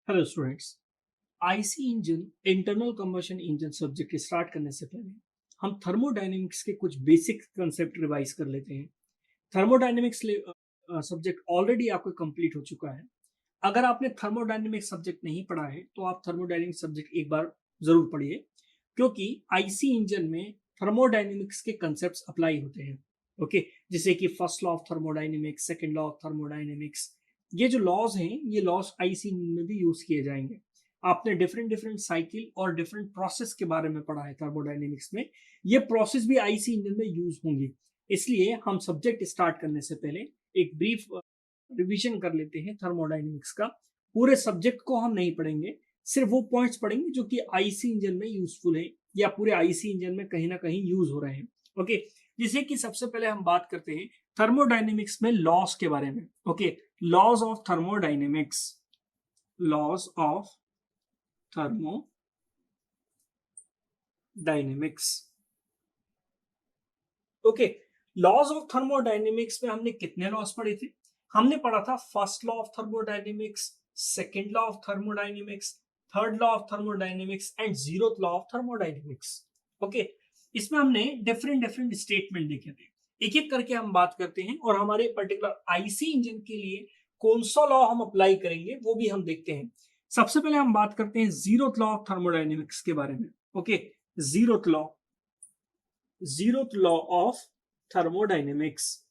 Hello students. IC engine internal combustion engine subject start करने से पहले हम थर्मोडायनेमिक्स के कुछ बेसिक कंसेप्ट रिवाइज कर लेते हैं। थर्मोडायनेमिक्स सब्जेक्ट ऑलरेडी आपका कंप्लीट हो चुका है। अगर आपने थर्मोडायनेमिक्स सब्जेक्ट नहीं पढ़ा है तो आप थर्मोडायनेमिक्स सब्जेक्ट एक बार जरूर पढ़िए, क्योंकि आईसी इंजन में थर्मोडायनेमिक्स के कंसेप्ट अप्लाई होते हैं। ओके, जैसे कि first law of thermodynamics, second law of thermodynamics, ये जो लॉज हैं ये लॉज आईसी में भी यूज किए जाएंगे। आपने डिफरेंट डिफरेंट साइकिल और डिफरेंट प्रोसेस के बारे में पढ़ा है थर्मोडायनेमिक्स में। ये प्रोसेस भी आईसी इंजन में यूज होंगी। इसलिए हम सब्जेक्ट स्टार्ट करने से पहले एक ब्रीफ रिवीजन कर लेते हैं थर्मोडायनेमिक्स का। पूरे सब्जेक्ट को हम नहीं पढ़ेंगे, सिर्फ वो पॉइंट्स पढ़ेंगे जो कि आईसी इंजन में यूजफुल है या पूरे आईसी इंजन में कहीं ना कहीं यूज हो रहे हैं। ओके, जैसे कि सबसे पहले हम बात करते हैं थर्मोडायनेमिक्स में लॉस के बारे में। Okay, laws of thermodynamics, laws of thermodynamics. Okay, laws of thermodynamics में हमने कितने लॉज पढ़े थे? हमने पढ़ा था first law of thermodynamics, second law of thermodynamics, third law of thermodynamics and zeroth law of thermodynamics. Okay, इसमें हमने डिफरेंट डिफरेंट स्टेटमेंट देखे थे। एक एक करके हम बात करते हैं और हमारे पर्टिकुलर आईसी इंजन के लिए कौन सा लॉ हम अप्लाई करेंगे वो भी हम देखते हैं। सबसे पहले हम बात करते हैं जीरोथ लॉ ऑफ थर्मोडायनेमिक्स के बारे में। Okay, zeroth law, zeroth law of thermodynamics,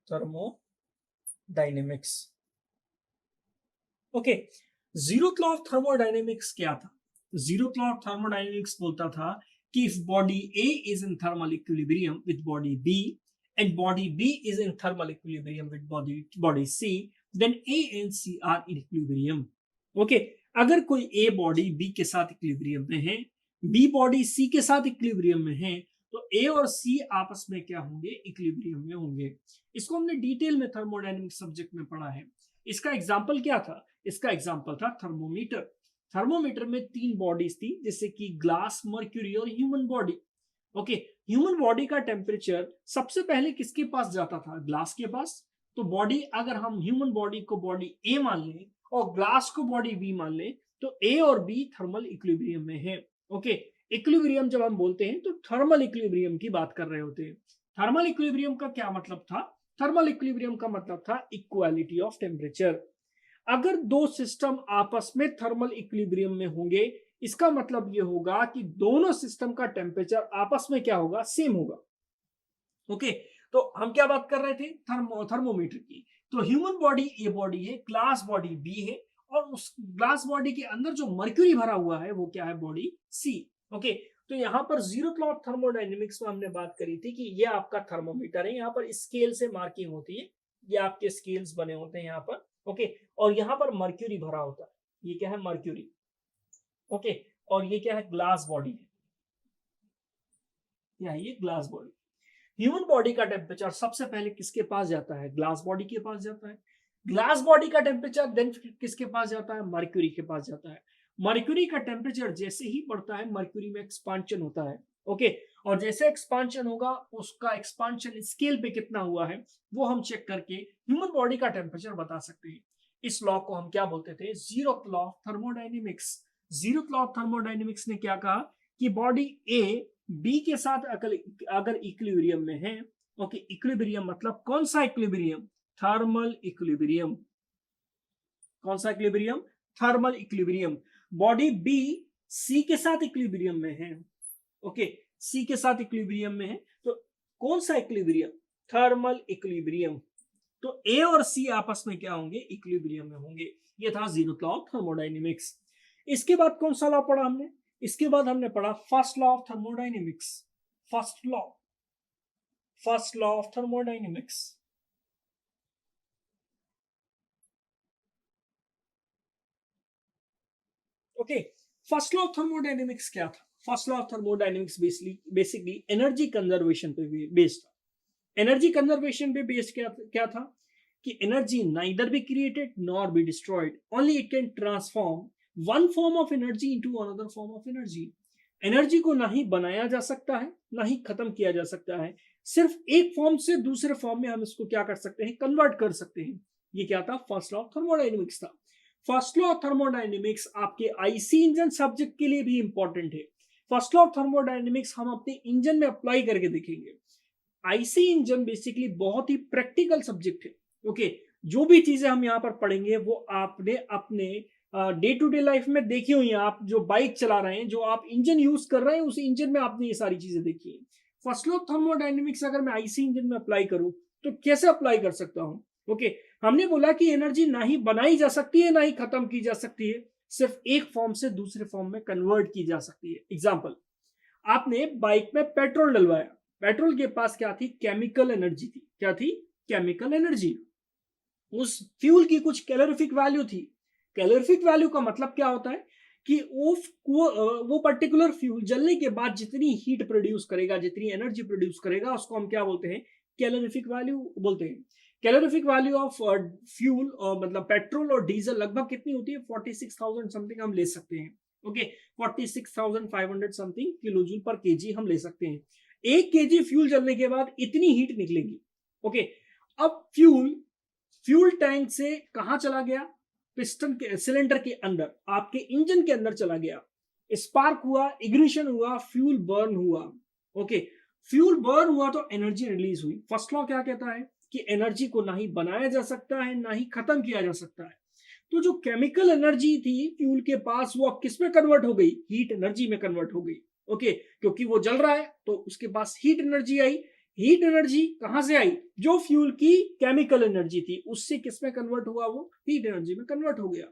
thermodynamics। Okay, zeroth law of thermodynamics क्या था? जीरोथ लॉ ऑफ थर्मोडायनेमिक्स बोलता था कि if body A is in thermal equilibrium with body B and body B is in thermal equilibrium with body C, then A and C are in equilibrium। Okay, अगर कोई A body B के साथ equilibrium में है, B body C के साथ equilibrium में है, तो A और C आपस में क्या होंगे? इक्विलिब्रियम में होंगे। इसको हमने डिटेल में थर्मोडायनेमिक्स सब्जेक्ट में पढ़ा है। इसका एग्जाम्पल क्या था? इसका एग्जाम्पल था थर्मोमीटर। थर्मोमीटर में तीन बॉडीज थी, जैसे कि ग्लास, मर्क्यूरी और human body. Okay, human body का टेम्परेचर सबसे पहले किसके पास जाता था? ग्लास के पास। तो बॉडी, अगर हम ह्यूमन बॉडी को बॉडी ए मान लें और ग्लास को बॉडी बी मान लें, तो ए और बी थर्मल इक्विलिब्रियम में है। ओके, इक्विलिब्रियम जब हम बोलते हैं तो थर्मल इक्विलिब्रियम की बात कर रहे होते हैं। थर्मल इक्विलिब्रियम का क्या मतलब था? थर्मल इक्विलिब्रियम का मतलब था इक्वालिटी ऑफ टेम्परेचर। अगर दो सिस्टम आपस में थर्मल इक्विलिब्रियम में होंगे, इसका मतलब यह होगा कि दोनों सिस्टम का टेम्परेचर आपस में क्या होगा? सेम होगा। ओके, तो हम क्या बात कर रहे थे? थर्मोमीटर की। तो ह्यूमन बॉडी ए बॉडी है, ग्लास बॉडी बी है, और उस ग्लास बॉडी के अंदर जो मर्क्यूरी भरा हुआ है वो क्या है? बॉडी सी। ओके, तो यहाँ पर जीरोथ लॉ ऑफ थर्मोडायनेमिक्स में हमने बात करी थी कि ये आपका थर्मोमीटर है। यहाँ पर स्केल से मार्किंग होती है, ये आपके स्केल्स बने होते हैं यहाँ पर। ओके, और यहाँ पर मर्क्यूरी भरा होता है, ये क्या है? मर्क्यूरी। ओके, और ये क्या है? ग्लास बॉडी है, क्या है? ये ग्लास बॉडी। ह्यूमन बॉडी का टेम्परेचर सबसे पहले किसके पास जाता है? ग्लास बॉडी के पास जाता है। ग्लास बॉडी का टेम्परेचर देन किसके पास जाता है? मर्क्यूरी के पास जाता है। मर्क्यूरी का टेम्परेचर जैसे ही बढ़ता है, मर्क्यूरी में एक्सपांशन होता है। ओके, और जैसे एक्सपांशन होगा, उसका एक्सपांशन स्केल पे कितना हुआ है वो हम चेक करके ह्यूमन बॉडी का टेम्परेचर बता सकते हैं। इस लॉ को हम क्या बोलते थे? Zeroth law of thermodynamics. Zeroth law of thermodynamics ने क्या कहा कि बॉडी ए बी के साथ अगर इक्विलिब्रियम में है, ओके, इक्विलिब्रियम मतलब कौन सा इक्विलिब्रियम? Thermal equilibrium. कौन सा equilibrium? Thermal equilibrium. Body B C के साथ इक्विलिब्रियम में है। ओके, सी के साथ इक्विलिब्रियम में है, तो कौन सा इक्विलिब्रियम? Thermal equilibrium. तो ए और सी आपस में क्या होंगे? इक्विलिब्रियम में होंगे। ये था जीरोथ लॉ ऑफ थर्मोडायनेमिक्स। इसके बाद कौन सा लॉ पढ़ा हमने? इसके बाद हमने पढ़ा first law of thermodynamics. First law, first law of thermodynamics. Okay, first law of thermodynamics क्या था? First law of thermodynamics basically energy conservation पे बेस्ड था। एनर्जी कंजर्वेशन पे बेस्ड क्या था कि energy neither be created nor be destroyed, only it can transform one form of energy into another form of energy. Energy को ना ही बनाया जा सकता है ना ही खत्म किया जा सकता है, सिर्फ एक फॉर्म से दूसरे फॉर्म में हम इसको क्या कर सकते हैं? कन्वर्ट कर सकते हैं। ये क्या था? फर्स्ट लॉ ऑफ थर्मोडायनेमिक्स था। फर्स्ट लॉ ऑफ थर्मोडायनेमिक्स आपके आईसी इंजन सब्जेक्ट के लिए भी इंपॉर्टेंट है। फर्स्ट लॉ ऑफ थर्मोडायनेमिक्स हम अपने इंजन में अप्लाई करके देखेंगे। आईसी इंजन बेसिकली बहुत ही प्रैक्टिकल सब्जेक्ट है। ओके, जो भी चीजें हम यहाँ पर पढ़ेंगे वो आपने अपने डे टू डे लाइफ में देखी हुई है। आप जो बाइक चला रहे हैं, जो आप इंजन यूज कर रहे हैं, उस इंजन में आपने ये सारी चीजें देखी है। फर्स्ट लॉ ऑफ थर्मोडायनेमिक्स अगर मैं आईसी इंजन में अप्लाई करूं तो कैसे अप्लाई कर सकता हूं? ओके, हमने बोला कि एनर्जी ना ही बनाई जा सकती है ना ही खत्म की जा सकती है, सिर्फ एक फॉर्म से दूसरे फॉर्म में कन्वर्ट की जा सकती है। एग्जाम्पल, आपने बाइक में पेट्रोल डलवाया, पेट्रोल के पास क्या थी? केमिकल एनर्जी थी। क्या थी? Chemical energy. उस फ्यूल की कुछ कैलोरीफिक वैल्यू थी। कैलोरीफिक वैल्यू का मतलब क्या होता है कि वो पर्टिकुलर फ्यूल जलने के बाद जितनी हीट प्रोड्यूस करेगा, जितनी एनर्जी प्रोड्यूस करेगा, उसको हम क्या बोलते हैं? कैलोरीफिक वैल्यू बोलते हैं। कैलोरीफिक वैल्यू ऑफ फ्यूल मतलब पेट्रोल और डीजल लगभग कितनी होती है? 46,000 समथिंग हम ले सकते हैं। ओके, 46,500 समथिंग किलो जूल पर केजी हम ले सकते हैं। 1 केजी फ्यूल जलने के बाद इतनी हीट निकलेगी। ओके, अब फ्यूल टैंक से कहां चला गया? पिस्टन के सिलेंडर के अंदर, आपके इंजन के अंदर चला गया। स्पार्क हुआ, इग्निशन हुआ, फ्यूल बर्न हुआ। ओके, फ्यूल बर्न हुआ तो एनर्जी रिलीज हुई। फर्स्ट लॉ क्या कहता है कि एनर्जी को ना ही बनाया जा सकता है ना ही खत्म किया जा सकता है। तो जो केमिकल एनर्जी थी फ्यूल के पास, वो अब किस में कन्वर्ट हो गई? हीट एनर्जी में कन्वर्ट हो गई। ओके, क्योंकि वो जल रहा है तो उसके पास हीट एनर्जी आई। हीट एनर्जी कहां से आई? जो फ्यूल की केमिकल एनर्जी थी उससे किस में कन्वर्ट हुआ? वो हीट एनर्जी में कन्वर्ट हो गया।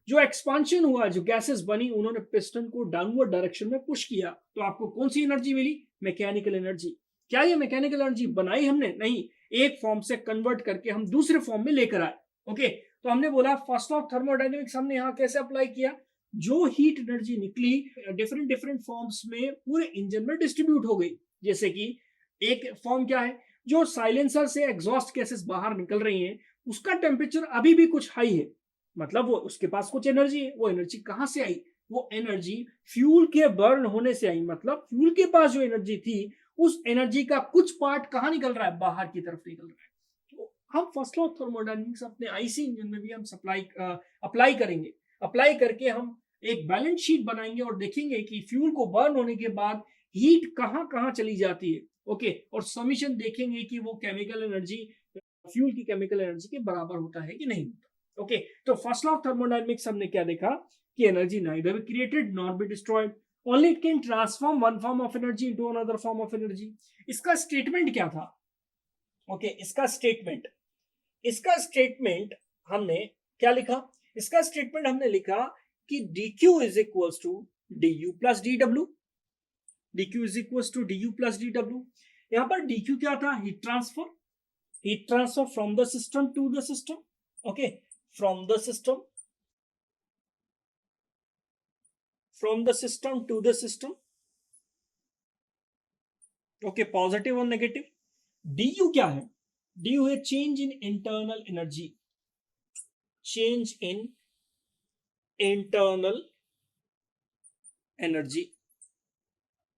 जो एक्सपांशन हुआ, जो गैसेस बनी, उन्होंने पिस्टन को डाउनवर्ड डायरेक्शन में पुश किया, तो आपको कौन सी एनर्जी मिली? Mechanical energy. क्या ये मैकेनिकल एनर्जी बनाई हमने? नहीं, एक फॉर्म से कन्वर्ट करके हम दूसरे फॉर्म में लेकर आए। ओके, तो हमने बोला फर्स्ट ऑफ थर्मोडायनेमिक्स हमने यहाँ कैसे अप्लाई किया? जो हीट एनर्जी निकली डिफरेंट डिफरेंट फॉर्म्स में पूरे इंजन में डिस्ट्रीब्यूट हो गई। जैसे कि एक फॉर्म क्या है? जो साइलेंसर से एग्जॉस्ट गैसेस बाहर निकल रही हैं, उसका टेम्परेचर अभी भी कुछ हाई है, मतलब वो उसके पास कुछ एनर्जी है। वो एनर्जी कहां से आई? वो एनर्जी फ्यूल के बर्न होने से आई। मतलब फ्यूल के पास जो एनर्जी थी, उस एनर्जी का कुछ पार्ट कहां निकल रहा है? बाहर की तरफ निकल रहा है। तो हम फर्स्ट लॉ ऑफ थर्मोडायनेमिक्स अपने आईसी इंजन में भी हम अप्लाई करेंगे। अप्लाई करके हम एक बैलेंस शीट बनाएंगे और देखेंगे कि फ्यूल को बर्न होने के बाद हीट कहां कहां चली जाती है। ओके, और समीशन देखेंगे कि वो केमिकल एनर्जी फ्यूल की केमिकल एनर्जी के बराबर होता है कि नहीं होता। ओके, तो फर्स्ट लॉ ऑफ थर्मोडायनेमिक्स हमने क्या देखा कि energy neither be created nor be destroyed, only it can transform one form of energy into another form of energy। इसका स्टेटमेंट क्या था? ओके, इसका स्टेटमेंट हमने क्या लिखा? इसका स्टेटमेंट हमने लिखा कि dq is equals to du plus dw। dq is equals to du plus dw। यहां पर dq क्या था? Heat transfer from the system to the system. Okay, from the system to the system. Okay, positive और negative. du क्या है? du है change in internal energy, change in internal energy.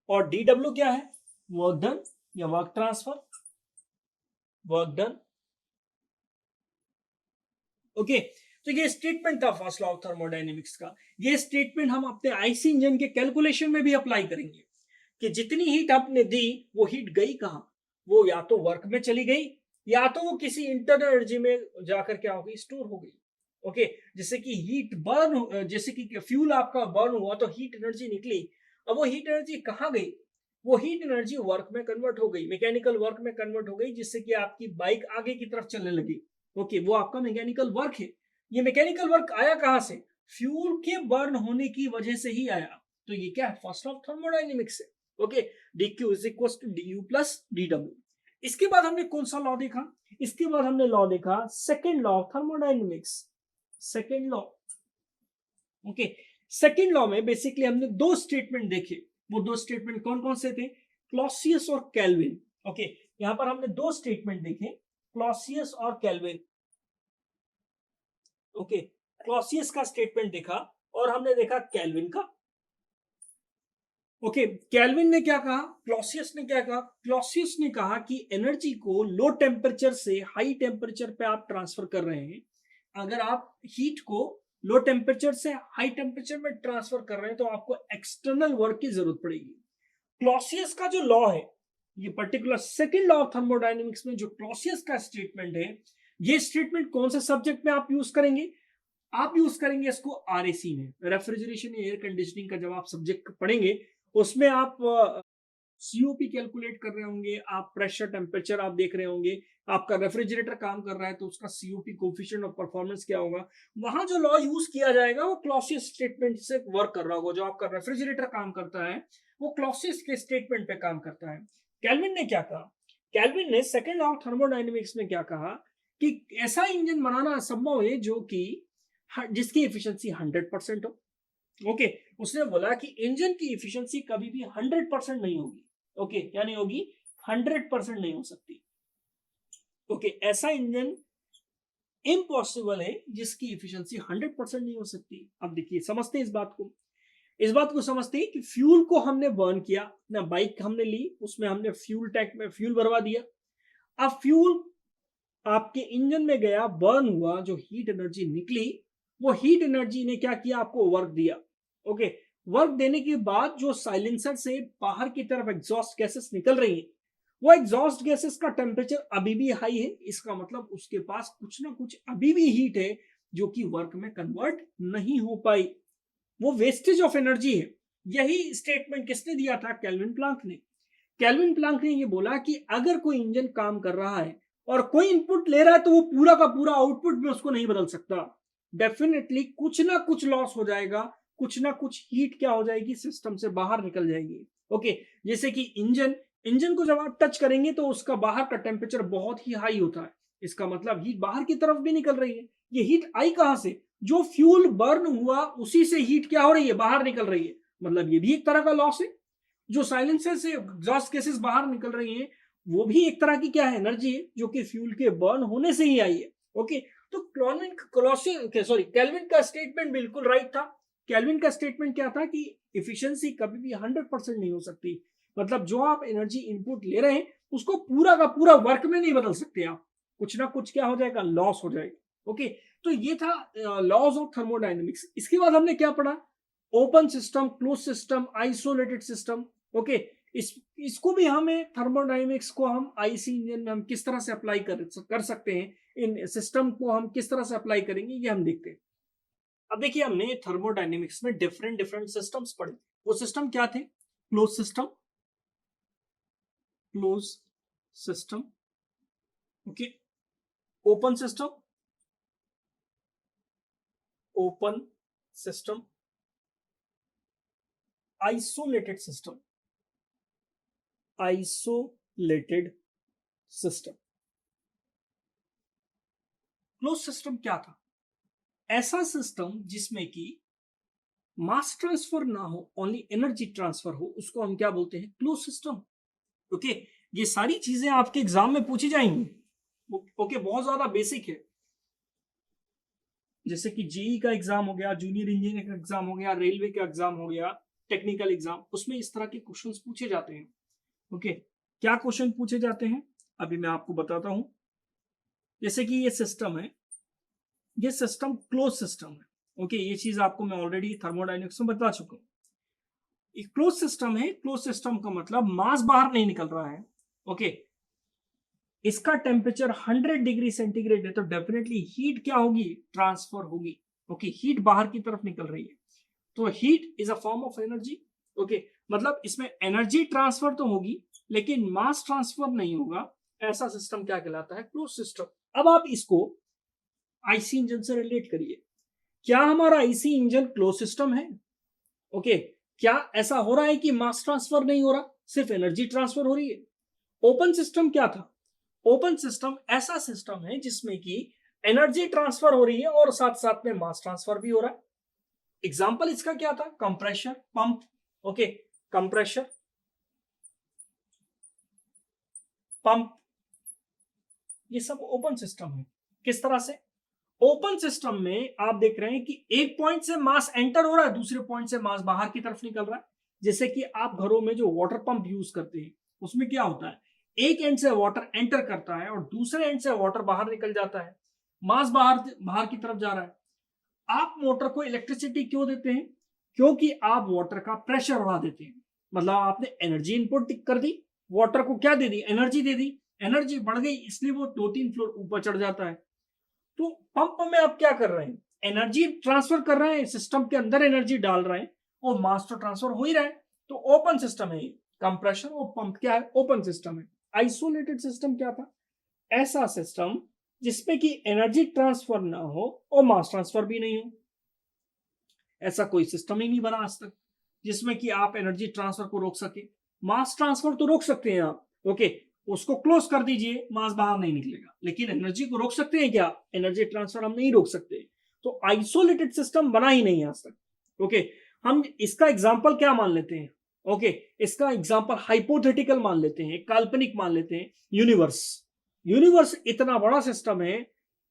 और dw क्या है? वर्क डन या work transfer, work done. Okay, तो ये स्टेटमेंट था फर्स्ट लॉ ऑफ थर्मोडायनेमिक्स का। ये स्टेटमेंट हम अपने आईसी इंजन के कैलकुलेशन में भी अप्लाई करेंगे कि जितनी हीट आपने दी, वो हीट गई कहां? वो या तो वर्क में चली गई, या तो वो किसी इंटरनल एनर्जी में जाकर क्या हो गई? स्टोर हो गई। ओके, जैसे कि हीट बर्न, जैसे कि फ्यूल आपका बर्न हुआ तो हीट एनर्जी निकली। अब वो हीट एनर्जी कहां गई? वो हीट एनर्जी वर्क में कन्वर्ट हो गई, मैकेनिकल वर्क में कन्वर्ट हो गई, जिससे कि आपकी बाइक आगे की तरफ चलने लगी। ओके, वो आपका मैकेनिकल वर्क है। ये मैकेनिकल वर्क आया कहां से? फ्यूल के बर्न होने की वजह से ही आया। तो ये क्या है? फर्स्ट ऑफ थर्मोडायनेमिक्स है। Okay, dq is equal to du plus dw। इसके बाद हमने कौन सा लॉ देखा? इसके बाद हमने लॉ देखा second law of thermodynamics. Second law. Okay, second law में बेसिकली हमने दो स्टेटमेंट देखे। वो दो स्टेटमेंट कौन कौन से थे? क्लॉसियस और केल्विन। ओके, यहां पर हमने दो स्टेटमेंट देखे, क्लॉसियस और केल्विन। ओके, क्लॉसियस का स्टेटमेंट देखा और हमने देखा केल्विन का। ओके, केल्विन ने क्या कहा? क्लॉसियस ने क्या कहा? क्लॉसियस ने कहा कि एनर्जी को लो टेम्परेचर से हाई टेम्परेचर पे आप ट्रांसफर कर रहे हैं। अगर आप हीट को लो टेम्परेचर से हाई टेम्परेचर में ट्रांसफर कर रहे हैं तो आपको एक्सटर्नल वर्क की जरूरत पड़ेगी। क्लॉसियस का जो लॉ है, ये particular second law of thermodynamics में जो क्लॉसियस का स्टेटमेंट है, ये स्टेटमेंट कौन से सब्जेक्ट में आप यूज करेंगे? आप यूज करेंगे इसको आरएसी में, रेफ्रिजरेशन एयर कंडीशनिंग का जब आप सब्जेक्ट पढ़ेंगे उसमें आप सीओपी कैलकुलेट कर रहे होंगे, आप प्रेशर टेम्परेचर आप देख रहे होंगे, आपका रेफ्रिजरेटर काम कर रहा है तो उसका सीओपी कोफिशिएंट ऑफ परफॉर्मेंस क्या होगा, वहां जो लॉ यूज किया जाएगा वो क्लॉसियस स्टेटमेंट से वर्क कर रहा होगा। जो आपका रेफ्रिजरेटर काम करता है वो क्लॉसियस के स्टेटमेंट पे काम करता है। कैल्विन ने क्या कहा? कैल्विन ने सेकेंड लॉ ऑफ थर्मोडायनेमिक्स में क्या कहा कि ऐसा इंजन बनाना संभव है जो कि जिसकी एफिशिएंसी 100% हो। ओके, उसने बोला कि इंजन की एफिशिएंसी कभी भी 100% नहीं होगी। ओके, क्या नहीं होगी? 100% नहीं हो सकती। ओके, ऐसा इंजन इम्पॉसिबल है जिसकी एफिशिएंसी 100% नहीं हो सकती। अब देखिए, समझते हैं इस बात को समझते हैं कि फ्यूल को हमने बर्न किया ना, बाइक हमने ली, उसमें हमने फ्यूल टैंक में फ्यूल भरवा दिया। अब फ्यूल आपके इंजन में गया, बर्न हुआ, जो हीट एनर्जी निकली, वो हीट एनर्जी ने क्या किया? आपको वर्क दिया। ओके, वर्क देने के बाद जो साइलेंसर से बाहर की तरफ एग्जॉस्ट गैसेस निकल रही है, वो एग्जॉस्ट गैसेस का टेम्परेचर अभी भी हाई है। इसका मतलब उसके पास कुछ ना कुछ अभी भी हीट है जो कि वर्क में कन्वर्ट नहीं हो पाई, वो वेस्टेज ऑफ एनर्जी है। यही स्टेटमेंट किसने दिया था? केल्विन प्लांक ने। केल्विन प्लांक ने ये बोला कि अगर कोई इंजन काम कर रहा है और कोई इनपुट ले रहा है तो वो पूरा का पूरा आउटपुट में उसको नहीं बदल सकता। डेफिनेटली कुछ ना कुछ लॉस हो जाएगा, कुछ ना कुछ हीट क्या हो जाएगी? सिस्टम से बाहर निकल जाएगी। ओके, जैसे कि इंजन को जब आप टच करेंगे तो उसका बाहर का टेम्परेचर बहुत ही हाई होता है। इसका मतलब हीट बाहर की तरफ भी निकल रही है। ये हीट आई कहां से? जो फ्यूल बर्न हुआ उसी से हीट क्या हो रही है? बाहर निकल रही है। मतलब ये भी एक तरह का लॉस है। जो साइलेंसर से एग्जॉस्ट गैसेस बाहर निकल रही हैं वो भी एक तरह की क्या है? एनर्जी है जो कि फ्यूल के बर्न होने से ही आई है। ओके, तो केल्विन का स्टेटमेंट बिल्कुल राइट था। केल्विन का स्टेटमेंट क्या था कि इफिशियंसी कभी भी 100% नहीं हो सकती। मतलब जो आप एनर्जी इनपुट ले रहे हैं उसको पूरा का पूरा वर्क में नहीं बदल सकते आप, कुछ ना कुछ क्या हो जाएगा? लॉस हो जाएगा। ओके, तो ये था लॉज ऑफ थर्मोडायनेमिक्स। इसके बाद हमने क्या पढ़ा? Open system, close system, isolated system. Okay, इसको भी हमें थर्मोडायनेमिक्स को हम आईसी इंजन में हम किस तरह से अप्लाई कर सकते हैं, इन सिस्टम को हम किस तरह से अप्लाई करेंगे ये हम देखते हैं। अब देखिए, हमने थर्मोडायनेमिक्स में डिफरेंट डिफरेंट सिस्टम्स पढ़े। वो सिस्टम क्या थे? Close system, close system, okay, open system, open system, isolated system, isolated system. Close system क्या था? ऐसा सिस्टम जिसमें कि मास ट्रांसफर ना हो, ओनली एनर्जी ट्रांसफर हो, उसको हम क्या बोलते हैं? Close system. ओके, ये सारी चीजें आपके एग्जाम में पूछी जाएंगी। ओके, बहुत ज्यादा बेसिक है। जैसे कि जेई का एग्जाम हो गया, जूनियर इंजीनियर का एग्जाम हो गया, रेलवे का एग्जाम हो गया, टेक्निकल एग्जाम, उसमें इस तरह के क्वेश्चंस पूछे जाते हैं। ओके, क्या क्वेश्चन पूछे जाते हैं अभी मैं आपको बताता हूं। जैसे कि ये सिस्टम है, ये सिस्टम क्लोज सिस्टम है। ओके, ये चीज आपको मैं ऑलरेडी थर्मोडायनेमिक्स में बता चुका हूं। एक क्लोज सिस्टम है, क्लोज सिस्टम का मतलब मास बाहर नहीं निकल रहा है। ओके, इसका टेम्परेचर 100 डिग्री सेंटीग्रेड है तो डेफिनेटली हीट क्या होगी? ट्रांसफर होगी। ओके, हीट बाहर की तरफ निकल रही है तो heat is a form of energy. Okay, मतलब इसमें एनर्जी ट्रांसफर तो होगी लेकिन मास ट्रांसफर नहीं होगा। ऐसा सिस्टम क्या कहलाता है? Close system. अब आप इसको आईसी इंजन से रिलेट करिए। क्या हमारा आईसी इंजन क्लोज सिस्टम है? ओके, क्या ऐसा हो रहा है कि मास ट्रांसफर नहीं हो रहा, सिर्फ एनर्जी ट्रांसफर हो रही है? ओपन सिस्टम क्या था? ओपन सिस्टम ऐसा सिस्टम है जिसमें कि एनर्जी ट्रांसफर हो रही है और साथ साथ में मास ट्रांसफर भी हो रहा है। एग्जांपल इसका क्या था? Compressor, pump. Okay, compressor, pump, ये सब ओपन सिस्टम है। किस तरह से? ओपन सिस्टम में आप देख रहे हैं कि एक पॉइंट से मास एंटर हो रहा है, दूसरे पॉइंट से मास बाहर की तरफ निकल रहा है। जैसे कि आप घरों में जो वाटर पंप यूज करते हैं उसमें क्या होता है? एक एंड से वाटर एंटर करता है और दूसरे एंड से वाटर बाहर निकल जाता है, मास बाहर बाहर की तरफ जा रहा है। आप मोटर को इलेक्ट्रिसिटी क्यों देते हैं? क्योंकि आप वाटर का प्रेशर बढ़ा देते हैं। मतलब आपने एनर्जी इनपुट कर दी, वाटर को क्या दे दी? एनर्जी दे दी। एनर्जी बढ़ गई इसलिए वो 2-3 फ्लोर ऊपर चढ़ जाता है। तो पंप में आप क्या कर रहे हैं? एनर्जी ट्रांसफर कर रहे हैं, सिस्टम के अंदर एनर्जी डाल रहे हैं और मास तो ट्रांसफर हो ही रहा है। तो ओपन सिस्टम है ये। कंप्रेशन और पंप क्या है? ओपन सिस्टम है। आइसोलेटेड सिस्टम क्या था? ऐसा सिस्टम जिसमें कि एनर्जी ट्रांसफर ना हो और मास ट्रांसफर भी नहीं हो। ऐसा कोई सिस्टम ही नहीं बना आज तक जिसमें कि आप एनर्जी ट्रांसफर को रोक सके। मास ट्रांसफर तो रोक सकते हैं आप, ओके, उसको क्लोज कर दीजिए, मास बाहर नहीं निकलेगा, लेकिन एनर्जी को रोक सकते हैं क्या? एनर्जी ट्रांसफर हम नहीं रोक सकते। तो आइसोलेटेड सिस्टम बना ही नहीं आज तक। ओके, हम इसका एग्जाम्पल क्या मान लेते हैं? ओके, इसका एग्जाम्पल हाइपोथेटिकल मान लेते हैं, काल्पनिक मान लेते हैं। यूनिवर्स। यूनिवर्स इतना बड़ा सिस्टम है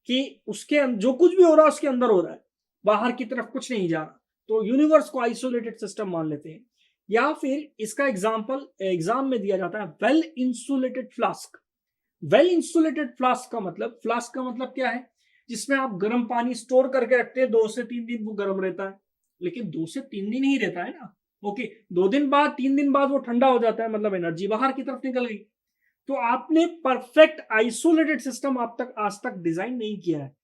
कि उसके जो कुछ भी हो रहा है उसके अंदर हो रहा है, बाहर की तरफ कुछ नहीं जा रहा। तो यूनिवर्स को आइसोलेटेड सिस्टम मान लेते हैं। या फिर इसका एग्जांपल एग्जाम में दिया जाता है well insulated flask. Well insulated flask का मतलब क्या है? जिसमें आप गर्म पानी स्टोर करके रखते हैं, 2 से 3 दिन वो गर्म रहता है। लेकिन 2 से 3 दिन ही रहता है ना। ओके, 2 दिन बाद 3 दिन बाद वो ठंडा हो जाता है, मतलब एनर्जी बाहर की तरफ निकल गई। तो आपने परफेक्ट आइसोलेटेड सिस्टम आप तक आज तक डिजाइन नहीं किया है।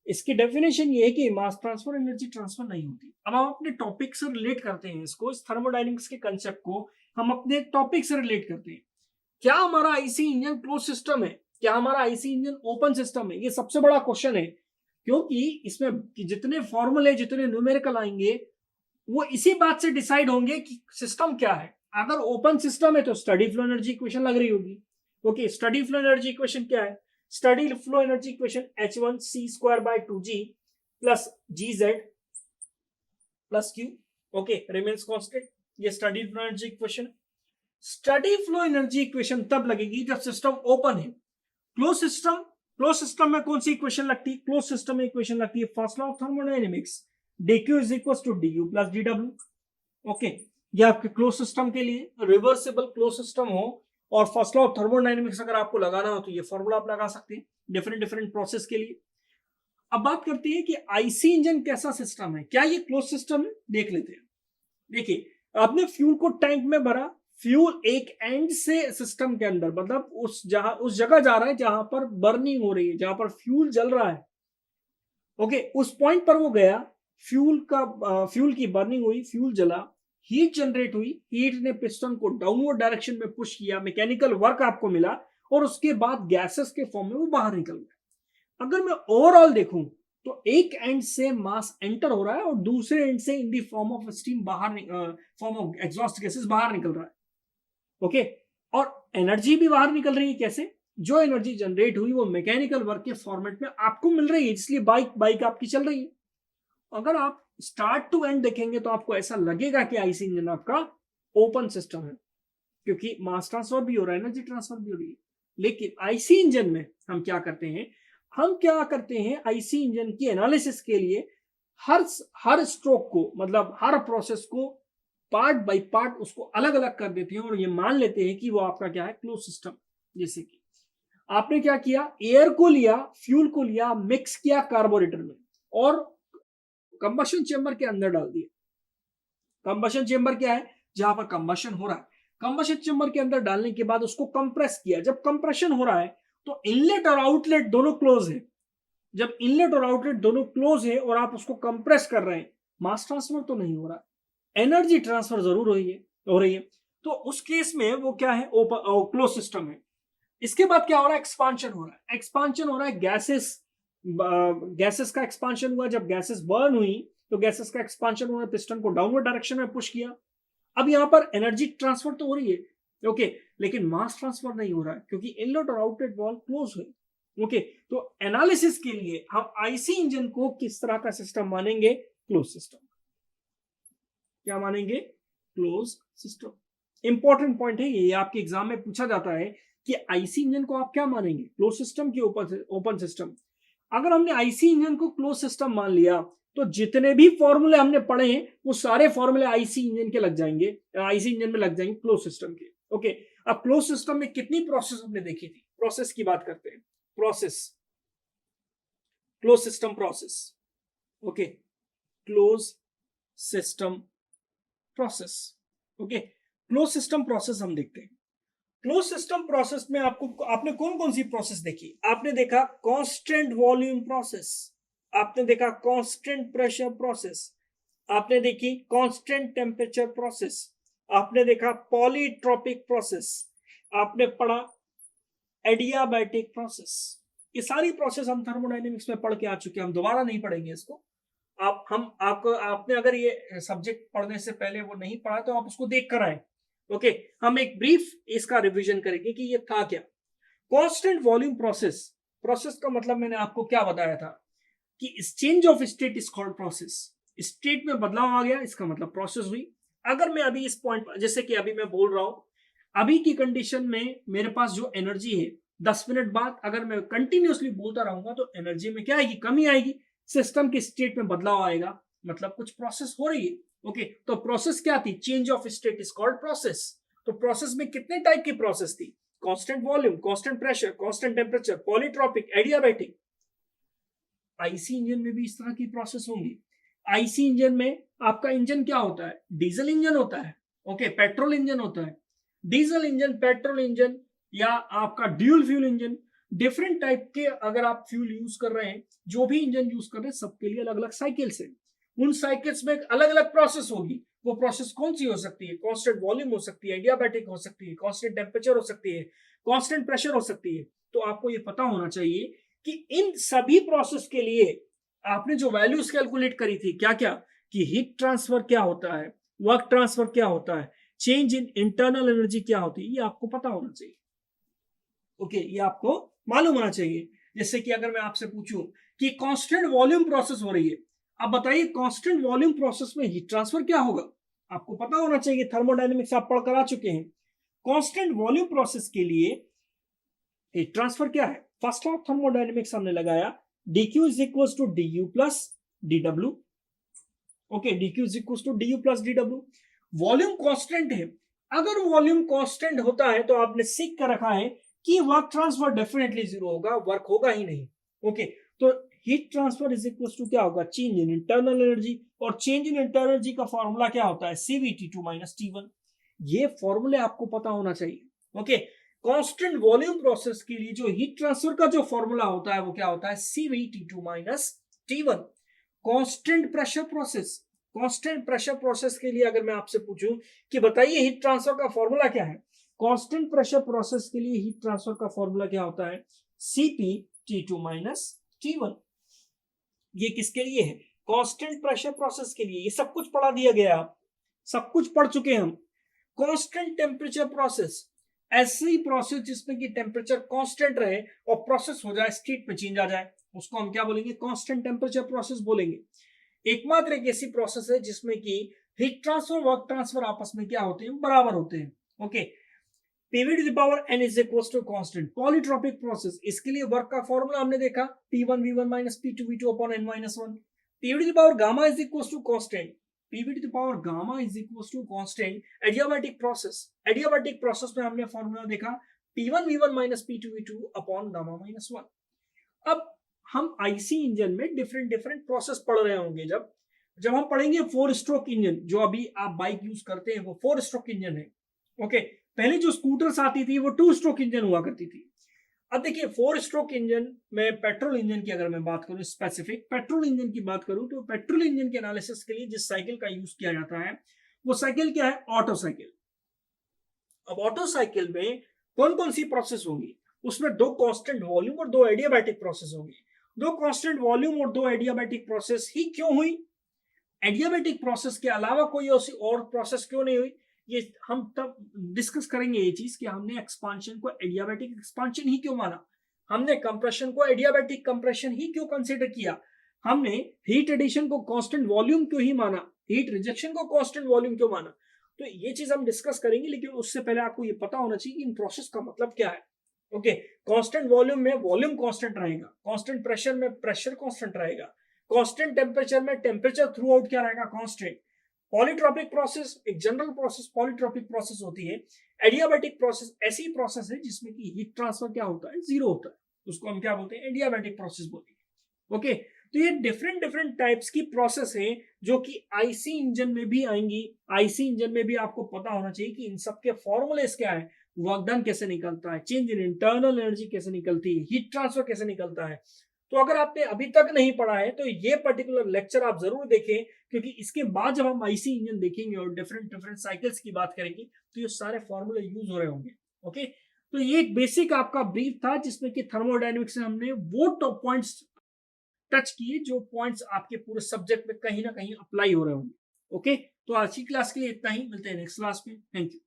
इसकी डेफिनेशन ये है कि मास ट्रांसफर एनर्जी ट्रांसफर नहीं होती। अब हम अपने टॉपिक से रिलेट करते हैं इसको, इस थर्मोडायनेमिक्स के कंसेप्ट को हम अपने टॉपिक से रिलेट करते हैं। क्या हमारा आईसी इंजन क्लोज सिस्टम है? क्या हमारा आईसी इंजन ओपन सिस्टम है? ये सबसे बड़ा क्वेश्चन है, क्योंकि इसमें जितने फॉर्मूले, जितने न्यूमेरिकल आएंगे, वो इसी बात से डिसाइड होंगे कि सिस्टम क्या है। अगर ओपन सिस्टम है तो स्टडी फ्लो एनर्जी इक्वेशन लग रही होगी। Okay, steady flow energy equation क्या है? Steady flow energy equation h1c²/2g plus gz plus q, okay, remains constant. ये steady flow energy equation. Steady flow energy equation तब लगेगी जब सिस्टम ओपन है। क्लोज सिस्टम में कौन सी इक्वेशन लगती है? क्लोज सिस्टम में इक्वेशन लगती है first law of thermodynamics, dq is equal to du plus dw। Okay, ये आपके क्लोज सिस्टम के लिए। रिवर्सिबल क्लोज सिस्टम हो और फर्स्ट लॉ ऑफ थर्मोडायनेमिक्स अगर आपको लगाना हो तो ये फॉर्मूला आप लगा सकते हैं डिफरेंट डिफरेंट प्रोसेस के लिए। अब बात करते हैं कि आईसी इंजन कैसा सिस्टम है, क्या ये क्लोज सिस्टम है? देख लेते हैं। देखिए, आपने फ्यूल को टैंक में भरा, फ्यूल एक एंड से सिस्टम के अंदर, मतलब उस जगह जा रहा है जहां पर बर्निंग हो रही है, जहां पर फ्यूल जल रहा है। ओके, उस पॉइंट पर वो गया, फ्यूल की बर्निंग हुई, फ्यूल जला, हीट जनरेट हुई, हीट ने पिस्टन को डाउनवर्ड डायरेक्शन में पुश किया, मैकेनिकल वर्क आपको मिला और उसके बाद गैसेस के फॉर्म में वो बाहर निकल गया। अगर मैं ओवरऑल देखूं तो एक एंड से मास एंटर हो रहा है और दूसरे एंड से in the form of steam form of exhaust gases बाहर निकल रहा है। ओके, और एनर्जी भी बाहर निकल रही है। कैसे? जो एनर्जी जनरेट हुई वो मैकेनिकल वर्क के फॉर्मेट में आपको मिल रही है, इसलिए बाइक आपकी चल रही है। अगर आप स्टार्ट टू एंड देखेंगे तो आपको ऐसा लगेगा कि आईसी इंजन आपका ओपन सिस्टम है, क्योंकि मास ट्रांसफर भी हो रहा है, एनर्जी ट्रांसफर भी हो रही है। लेकिन आईसी इंजन में हम क्या करते हैं? आईसी इंजन की एनालिसिस के लिए हर स्ट्रोक को, मतलब हर प्रोसेस को पार्ट बाय पार्ट उसको अलग अलग कर देते हैं और ये मान लेते हैं कि वो आपका क्या है? Close system. जैसे कि आपने क्या किया? एयर को लिया, फ्यूल को लिया, मिक्स किया कार्बोरेटर में और कंबशन चेंबर के अंदर डाल दिया। कंबशन चेंबर क्या है? जहां पर कंबशन हो रहा है। कंबशन चेंबर के अंदर डालने के बाद उसको कंप्रेस किया। जब कंप्रेशन हो रहा है तो इनलेट और आउटलेट दोनों क्लोज है। जब इनलेट और आउटलेट दोनों क्लोज है और आप उसको कंप्रेस कर रहे हैं, मास ट्रांसफर तो नहीं हो रहा, एनर्जी ट्रांसफर जरूर हो रही है। तो उस केस में वो क्या है? ओपन क्लोज सिस्टम है। इसके बाद क्या हो रहा है? एक्सपांशन हो रहा है। एक्सपांशन हो रहा है, गैसेस का एक्सपांशन हुआ। जब गैसेस बर्न हुई तो गैसेस का एक्सपांशन हुआ, पिस्टन को डाउनवर्ड डायरेक्शन में पुश किया। अब यहां पर एनर्जी ट्रांसफर तो हो रही है, ओके, लेकिन मास ट्रांसफर नहीं हो रहा है क्योंकि इनलेट और आउटलेट वाल्व क्लोज है। ओके, तो एनालिसिस के लिए हम आईसी इंजन को किस तरह का सिस्टम मानेंगे? Close system. क्या मानेंगे? Close system. इंपॉर्टेंट पॉइंट है ये, आपके एग्जाम में पूछा जाता है कि आईसी इंजन को आप क्या मानेंगे? क्लोज सिस्टम की ओपन सिस्टम। अगर हमने आईसी इंजन को क्लोज सिस्टम मान लिया तो जितने भी फॉर्मूले हमने पढ़े हैं वो सारे फॉर्मूले आईसी इंजन के लग जाएंगे, आईसी इंजन में लग जाएंगे क्लोज सिस्टम के। ओके, अब क्लोज सिस्टम में कितनी प्रोसेस हमने देखी थी? प्रोसेस की बात करते हैं। Process, close system process. Okay, close system process. Okay, close system process हम देखते हैं। क्लोज सिस्टम प्रोसेस में आपने कौन कौन सी प्रोसेस देखी? आपने देखा कांस्टेंट वॉल्यूम प्रोसेस, आपने देखा कांस्टेंट प्रेशर प्रोसेस, आपने देखी कांस्टेंट टेम्परेचर प्रोसेस, आपने देखा पॉलीट्रॉपिक प्रोसेस, आपने पढ़ा एडियाबैटिक प्रोसेस। ये सारी प्रोसेस हम थर्मोडायनेमिक्स में पढ़ के आ चुके हैं, हम दोबारा नहीं पढ़ेंगे इसको। आपने अगर ये सब्जेक्ट पढ़ने से पहले वो नहीं पढ़ा तो आप उसको देख कर आए। ओके, हम एक ब्रीफ इसका रिवीजन करेंगे कि ये था क्या। कांस्टेंट वॉल्यूम प्रोसेस, प्रोसेस का मतलब मैंने आपको क्या बताया था कि change of state is called process. State में बदलाव आ गया, इसका मतलब प्रोसेस हुई। अगर मैं अभी इस पॉइंट, जैसे कि अभी मैं बोल रहा हूं, अभी की कंडीशन में मेरे पास जो एनर्जी है, 10 मिनट बाद अगर मैं कंटिन्यूअसली बोलता रहूंगा तो एनर्जी में क्या आएगी? कमी आएगी, सिस्टम की स्टेट में बदलाव आएगा, मतलब कुछ प्रोसेस हो रही है। ओके, तो प्रोसेस क्या थी? Change of state is called process. तो प्रोसेस में कितने टाइप की प्रोसेस थी? Constant volume, constant pressure, constant temperature, polytropic, adiabatic. IC engine में भी इस तरह की प्रोसेस होंगी। आईसी इंजन में आपका इंजन क्या होता है? डीजल इंजन होता है। ओके, पेट्रोल इंजन होता है। डीजल इंजन, पेट्रोल इंजन या आपका dual fuel engine, different type के अगर आप फ्यूल यूज कर रहे हैं, जो भी इंजन यूज कर रहे हैं, सबके लिए अलग अलग साइकिल्स है। उन साइकिल्स में अलग अलग प्रोसेस होगी। वो प्रोसेस कौन सी हो सकती है? कांस्टेंट वॉल्यूम हो सकती है, एडियाबैटिक हो सकती है, कांस्टेंट टेम्परेचर हो सकती है, कांस्टेंट प्रेशर हो सकती है। तो आपको ये पता होना चाहिए कि इन सभी प्रोसेस के लिए आपने जो वैल्यूज कैलकुलेट करी थी, क्या क्या, कि हीट ट्रांसफर क्या होता है, वर्क ट्रांसफर क्या होता है, चेंज इन इंटरनल एनर्जी क्या होती है, ये आपको पता होना चाहिए। ओके, ये आपको मालूम होना चाहिए। जैसे कि अगर मैं आपसे पूछूं कि कांस्टेंट वॉल्यूम प्रोसेस हो रही है, अब बताइए कांस्टेंट वॉल्यूम प्रोसेस में हीट ट्रांसफर क्या होगा? आपको पता होना चाहिए, थर्मोडायनेमिक्स आप पढ़कर आ चुके हैं। कांस्टेंट वॉल्यूम प्रोसेस के लिए हीट ट्रांसफर क्या है? फर्स्ट लॉ ऑफ थर्मोडायनेमिक्स हमने लगाया, dq is equal to du plus dw। Okay, dq is equal to du plus dw। Volume constant है, अगर वॉल्यूम कांस्टेंट होता है तो आपने सीख कर रखा है कि वर्क ट्रांसफर डेफिनेटली जीरो होगा, वर्क होगा ही नहीं। ओके, तो heat transfer is equal to क्या होगा? चेंज इन इंटरनल एनर्जी, और चेंज इन इंटरनल एनर्जी का फॉर्मूला क्या होता है? CVT2 minus T1। ये फॉर्मूले आपको पता होना चाहिए। ओके, कांस्टेंट वॉल्यूम प्रोसेस के लिए जो हीट ट्रांसफर का जो फॉर्मूला होता है वो क्या होता है? CVT2 minus T1। Constant pressure process, constant pressure process के लिए अगर मैं आपसे पूछूं कि बताइए हीट ट्रांसफर का फॉर्मूला क्या है? कांस्टेंट प्रेशर प्रोसेस के लिए हीट ट्रांसफर का फॉर्मूला क्या होता है? CpT2 minus T1। ये किसके लिए है? कांस्टेंट प्रेशर प्रोसेस के लिए। ये सब कुछ पढ़ा दिया गया, आप सब कुछ पढ़ चुके हैं हम। कांस्टेंट टेम्परेचर प्रोसेस, ऐसी प्रोसेस जिसमें कि टेम्परेचर कांस्टेंट रहे और प्रोसेस हो जाए, स्टेट में चेंज आ जाए, उसको हम क्या बोलेंगे? कांस्टेंट टेम्परेचर प्रोसेस बोलेंगे। एकमात्र एक ऐसी प्रोसेस है जिसमें कि हीट ट्रांसफर, वर्क ट्रांसफर आपस में क्या होते हैं? बराबर होते हैं। Okay, PV to the power n is equal to constant. Polytropic process, इसके लिए वर्क का फॉर्मूला हमने देखा, P1 V1 minus P2 V2 upon n minus 1। PV to the power gamma is equal to constant, PV to the power gamma is equal to constant. Adiabatic process, adiabatic process में हमने formula देखा, P1 V1 minus P2 V2 upon gamma minus 1। अब हम IC engine में different different process पढ़ रहे होंगे। जब जब हम पढ़ेंगे 4 स्ट्रोक इंजन, जो अभी आप बाइक यूज करते हैं वो 4 स्ट्रोक इंजन है। ओके, पहले जो स्कूटर्स आती थी वो 2 स्ट्रोक इंजन हुआ करती थी। अब देखिए 4 स्ट्रोक इंजन में पेट्रोल इंजन की अगर मैं बात करूं, स्पेसिफिक पेट्रोल इंजन की बात करूं, तो पेट्रोल इंजन के एनालिसिस के लिए जिस साइकिल का यूज किया जाता है वो साइकिल क्या है? Auto cycle. अब ऑटो साइकिल में कौन कौन सी प्रोसेस होंगी? उसमें 2 कांस्टेंट वॉल्यूम और 2 एडियाबैटिक प्रोसेस होंगी। 2 कांस्टेंट वॉल्यूम और 2 एडियाबैटिक प्रोसेस ही क्यों हुई? एडियाबैटिक प्रोसेस के अलावा कोई और प्रोसेस क्यों नहीं हुई? ये हम तब डिस्कस करेंगे ये चीज कि हमने एक्सपांशन को एडियाबैटिक एक्सपांशन ही क्यों माना, हमने कंप्रेशन को एडियाबैटिक कंप्रेशन ही क्यों कंसीडर किया, हमने हीट एडिशन को कांस्टेंट वॉल्यूम क्यों ही माना, हीट रिजेक्शन को कांस्टेंट वॉल्यूम क्यों माना। तो ये चीज हम डिस्कस करेंगे, लेकिन उससे पहले आपको ये पता होना चाहिए कि इन प्रोसेस का मतलब क्या है। ओके, कांस्टेंट वॉल्यूम में वॉल्यूम कांस्टेंट रहेगा, कांस्टेंट प्रेशर में प्रेशर कांस्टेंट रहेगा, कांस्टेंट टेम्परेचर में टेम्परेचर थ्रू आउट क्या रहेगा? कांस्टेंट। पॉलीट्रॉपिक प्रोसेस एक जनरल प्रोसेस, पॉलीट्रॉपिक प्रोसेस होती है। एडियाबैटिक प्रोसेस ऐसी प्रोसेस है जिसमें कि हीट ट्रांसफर क्या होता है? जीरो होता है, उसको हम क्या बोलते हैं? एडियाबैटिक प्रोसेस बोलते हैं। ओके, तो ये डिफरेंट डिफरेंट टाइप्स की प्रोसेस है जो कि आईसी इंजन में भी आएंगी। आईसी इंजन में भी आपको पता होना चाहिए कि इन सब के फॉर्मूलेस क्या है, वर्क डन कैसे निकलता है, चेंज इन इंटरनल एनर्जी कैसे निकलती है, हीट ट्रांसफर कैसे निकलता है। तो अगर आपने अभी तक नहीं पढ़ा है तो ये पर्टिकुलर लेक्चर आप जरूर देखें, क्योंकि इसके बाद जब हम आईसी इंजन देखेंगे और डिफरेंट डिफरेंट साइकिल्स की बात करेंगे तो ये सारे फॉर्मूले यूज हो रहे होंगे। ओके, तो ये एक बेसिक आपका ब्रीफ था जिसमें कि थर्मोडायनेमिक्स में हमने वो टॉप पॉइंट्स टच किए जो पॉइंट्स आपके पूरे सब्जेक्ट में कहीं ना कहीं अप्लाई हो रहे होंगे। ओके, तो आज की क्लास के लिए इतना ही, मिलते हैं नेक्स्ट क्लास में। Thank you.